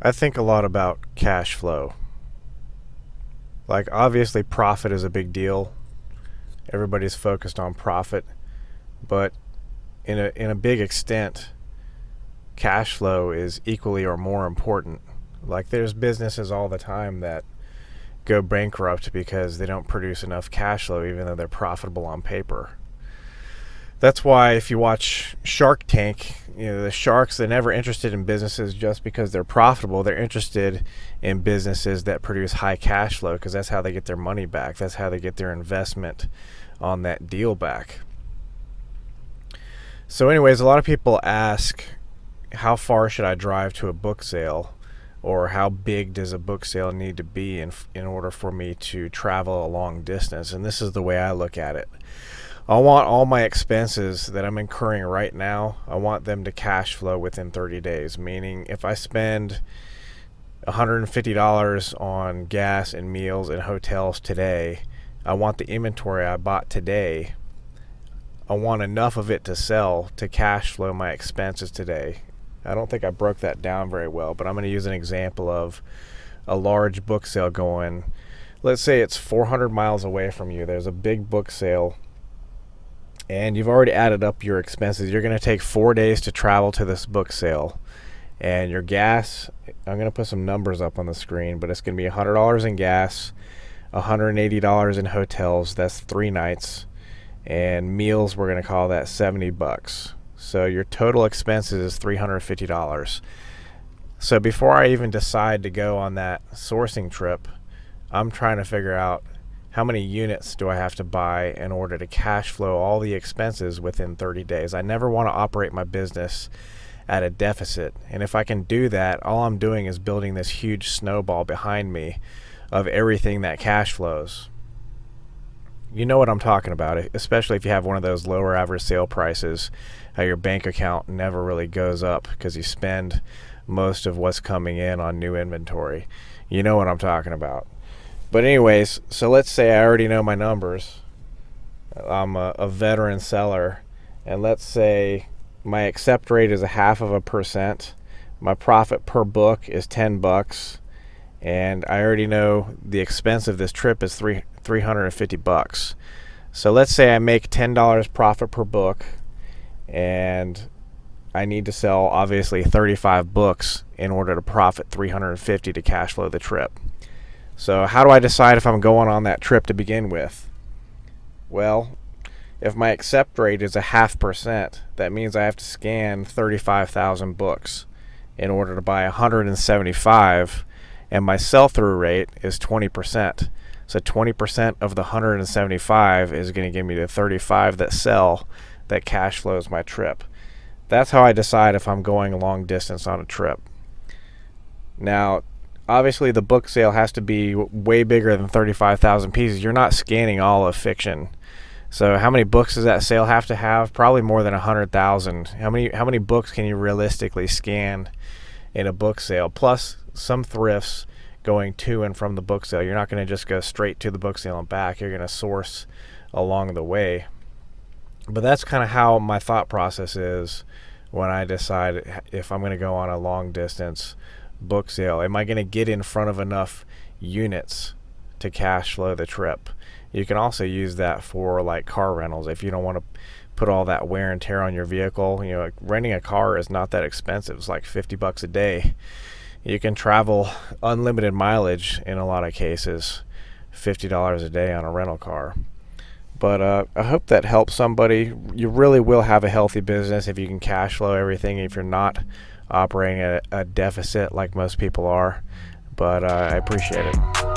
I think a lot about cash flow. Like, obviously, profit is a big deal. Everybody's focused on profit, but in a big extent, cash flow is equally or more important. Like, there's businesses all the time that go bankrupt because they don't produce enough cash flow, even though they're profitable on paper. That's why if you watch Shark Tank, the sharks, they're never interested in businesses just because they're profitable. They're interested in businesses that produce high cash flow, because that's how they get their money back. That's how they get their investment on that deal back. So anyways, a lot of people ask, how far should I drive to a book sale? Or how big does a book sale need to be in order for me to travel a long distance? And this is the way I look at it. I want all my expenses that I'm incurring right now, I want them to cash flow within 30 days. Meaning, if I spend $150 on gas and meals and hotels today, I want the inventory I bought today, I want enough of it to sell to cash flow my expenses today. I don't think I broke that down very well, but I'm going to use an example of a large book sale going. Let's say it's 400 miles away from you. There's a big book sale, and you've already added up your expenses. You're going to take 4 days to travel to this book sale, and your gas, I'm going to put some numbers up on the screen, but it's going to be $100 in gas, $180 in hotels, that's 3 nights, and meals, we're going to call that $70. So your total expenses is $350. So before I even decide to go on that sourcing trip, I'm trying to figure out how many units do I have to buy in order to cash flow all the expenses within 30 days. I never want to operate my business at a deficit. And if I can do that, all I'm doing is building this huge snowball behind me of everything that cash flows. You know what I'm talking about, especially if you have one of those lower average sale prices, how your bank account never really goes up because you spend most of what's coming in on new inventory. You know what I'm talking about. But anyways, so let's say I already know my numbers. I'm a veteran seller, and let's say my accept rate is 0.5%. My profit per book is $10, and I already know the expense of this trip is $350. So let's say I make $10 profit per book, and I need to sell obviously 35 books in order to profit $350 to cash flow the trip. So how do I decide if I'm going on that trip to begin with? Well, if my accept rate is 0.5%, that means I have to scan 35,000 books in order to buy 175, and my sell-through rate is 20%. So 20% of the 175 is going to give me the 35 that sell, that cash flows my trip. That's how I decide if I'm going a long distance on a trip. Now, obviously the book sale has to be way bigger than 35,000 pieces. You're not scanning all of fiction. So how many books does that sale have to have? Probably more than 100,000. How many books can you realistically scan in a book sale? Plus some thrifts going to and from the book sale. You're not going to just go straight to the book sale and back. You're going to source along the way. But that's kind of how my thought process is when I decide if I'm going to go on a long distance book sale. Am I going to get in front of enough units to cash flow the trip? You can also use that for like car rentals. If you don't want to put all that wear and tear on your vehicle, renting a car is not that expensive. It's like $50 a day. You can travel unlimited mileage in a lot of cases, $50 a day on a rental car. But I hope that helps somebody. You really will have a healthy business if you can cash flow everything, if you're not operating at a deficit like most people are. But I appreciate it.